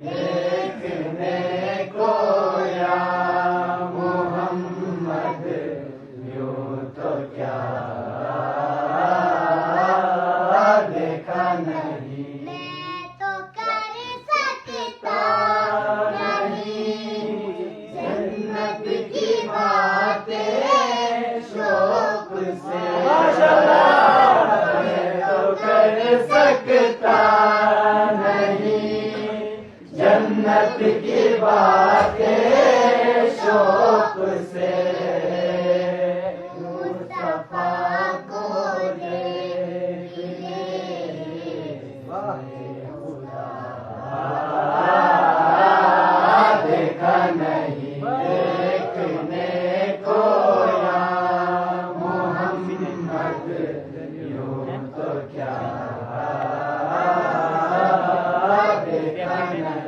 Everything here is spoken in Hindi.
देखने को या मोहम्मद यूं तो क्या देखा नहीं। मैं तो कर सकता नहीं जन्नत की बातें शौक से मैं तो कर सकता नहीं जन्नत की बातें शौक से। मुस्तफा को देखने खुदा देखा नहीं। देखने को या मोहम्मद यूं तो क्या देखा नहीं।